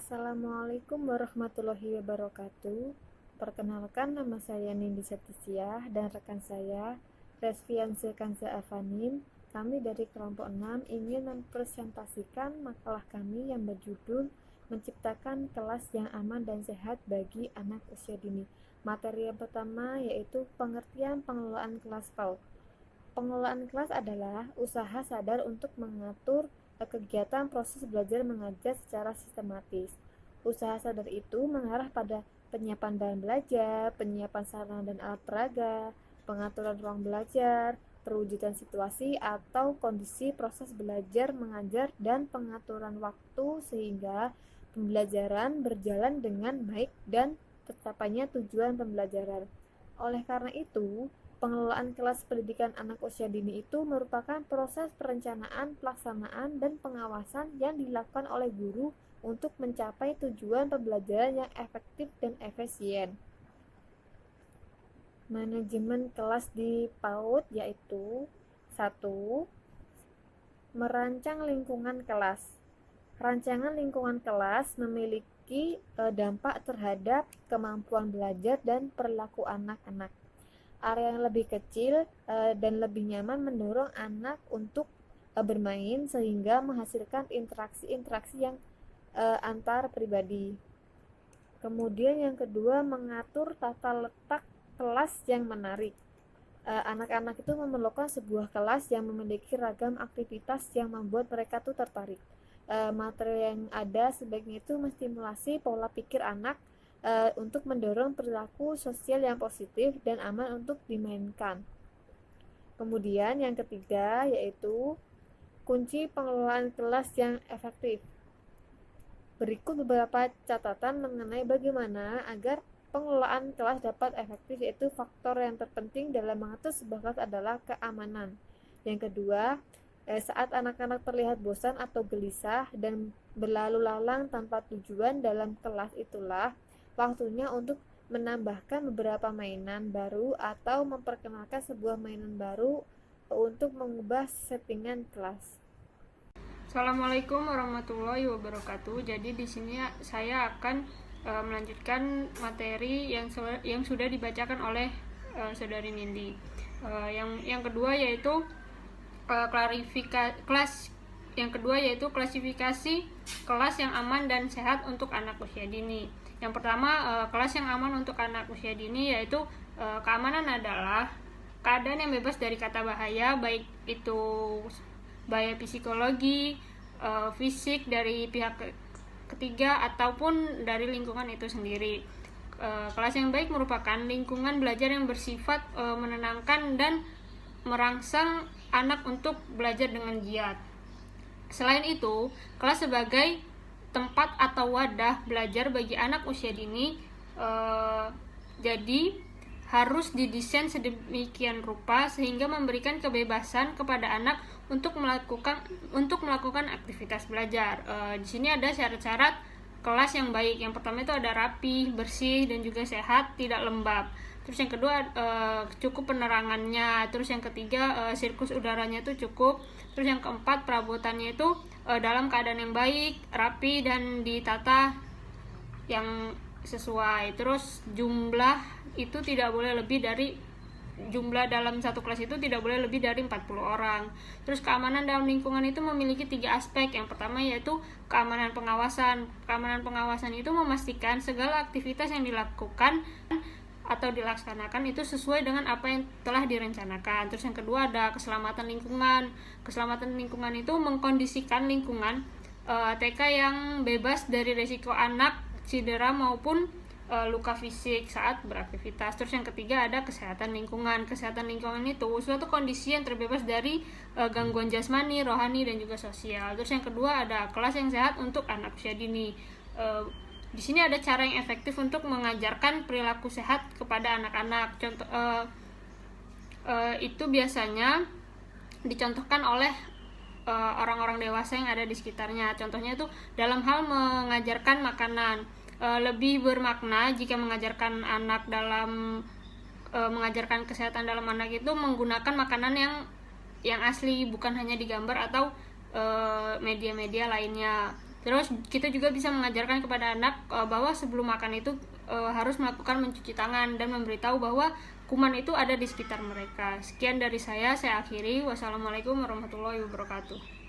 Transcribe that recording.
Assalamualaikum warahmatullahi wabarakatuh. Perkenalkan, nama saya Nindi Satisiah dan rekan saya Resvianse Kanza Avanim. Kami dari kelompok 6 ingin mempresentasikan makalah kami yang berjudul Menciptakan Kelas yang Aman dan Sehat bagi Anak Usia Dini. Materi yang pertama yaitu pengertian pengelolaan kelas PAUD. Pengelolaan kelas adalah usaha sadar untuk mengatur kegiatan proses belajar mengajar secara sistematis. Usaha sadar itu mengarah pada penyiapan bahan belajar, penyiapan sarana dan alat peraga, pengaturan ruang belajar, perwujudan situasi atau kondisi proses belajar mengajar, dan pengaturan waktu sehingga pembelajaran berjalan dengan baik dan tercapainya tujuan pembelajaran. Oleh karena itu, pengelolaan kelas pendidikan anak usia dini itu merupakan proses perencanaan, pelaksanaan, dan pengawasan yang dilakukan oleh guru untuk mencapai tujuan pembelajaran yang efektif dan efisien. Manajemen kelas di PAUD yaitu 1. Merancang lingkungan kelas. Rancangan lingkungan kelas memiliki dampak terhadap kemampuan belajar dan perilaku anak-anak. Area yang lebih kecil dan lebih nyaman mendorong anak untuk bermain sehingga menghasilkan interaksi-interaksi yang antar pribadi. Kemudian yang kedua, mengatur tata letak kelas yang menarik. Anak-anak itu memerlukan sebuah kelas yang memiliki ragam aktivitas yang membuat mereka tuh tertarik. Materi yang ada sebaiknya itu menstimulasi pola pikir anak untuk mendorong perilaku sosial yang positif dan aman untuk dimainkan. Kemudian yang ketiga yaitu kunci pengelolaan kelas yang efektif. Berikut beberapa catatan mengenai bagaimana agar pengelolaan kelas dapat efektif, yaitu faktor yang terpenting dalam mengatur sebuah kelas adalah keamanan. Yang kedua, saat anak-anak terlihat bosan atau gelisah dan berlalu lalang tanpa tujuan dalam kelas, itulah waktunya untuk menambahkan beberapa mainan baru atau memperkenalkan sebuah mainan baru untuk mengubah settingan kelas. Assalamualaikum warahmatullahi wabarakatuh. Jadi di sini saya akan melanjutkan materi yang sudah dibacakan oleh saudari Nindi. Yang kedua yaitu klasifikasi kelas yang aman dan sehat untuk anak usia dini. Yang pertama, kelas yang aman untuk anak usia dini yaitu keamanan adalah keadaan yang bebas dari kata bahaya, baik itu bahaya psikologi, fisik dari pihak ketiga ataupun dari lingkungan itu sendiri. Kelas yang baik merupakan lingkungan belajar yang bersifat menenangkan dan merangsang anak untuk belajar dengan giat. Selain itu, kelas sebagai tempat atau wadah belajar bagi anak usia dini jadi harus didesain sedemikian rupa sehingga memberikan kebebasan kepada anak untuk melakukan aktivitas belajar. Di sini ada syarat-syarat kelas yang baik. Yang pertama itu ada rapi, bersih, dan juga sehat, tidak lembab. Terus yang kedua cukup penerangannya. Terus yang ketiga sirkus udaranya itu cukup. Terus yang keempat perabotannya itu dalam keadaan yang baik, rapi, dan ditata yang sesuai. Terus jumlah itu tidak boleh lebih dari dalam satu kelas itu tidak boleh lebih dari 40 orang. Terus keamanan dalam lingkungan itu memiliki 3 aspek. Yang pertama yaitu keamanan pengawasan. Keamanan pengawasan itu memastikan segala aktivitas yang dilakukan atau dilaksanakan itu sesuai dengan apa yang telah direncanakan. Terus yang kedua ada keselamatan lingkungan. Keselamatan lingkungan itu mengkondisikan lingkungan TK yang bebas dari risiko anak cedera maupun luka fisik saat beraktivitas. Terus yang ketiga ada kesehatan lingkungan. Kesehatan lingkungan itu suatu kondisi yang terbebas dari gangguan jasmani, rohani, dan juga sosial. Terus yang kedua ada kelas yang sehat untuk anak usia dini. Di sini ada cara yang efektif untuk mengajarkan perilaku sehat kepada anak-anak. Contoh itu biasanya dicontohkan oleh orang-orang dewasa yang ada di sekitarnya. Contohnya itu dalam hal mengajarkan makanan. Lebih bermakna jika mengajarkan kesehatan dalam anak itu menggunakan makanan yang asli, bukan hanya digambar atau media-media lainnya. Terus kita juga bisa mengajarkan kepada anak bahwa sebelum makan itu harus melakukan mencuci tangan dan memberitahu bahwa kuman itu ada di sekitar mereka. Sekian dari saya akhiri. Wassalamualaikum warahmatullahi wabarakatuh.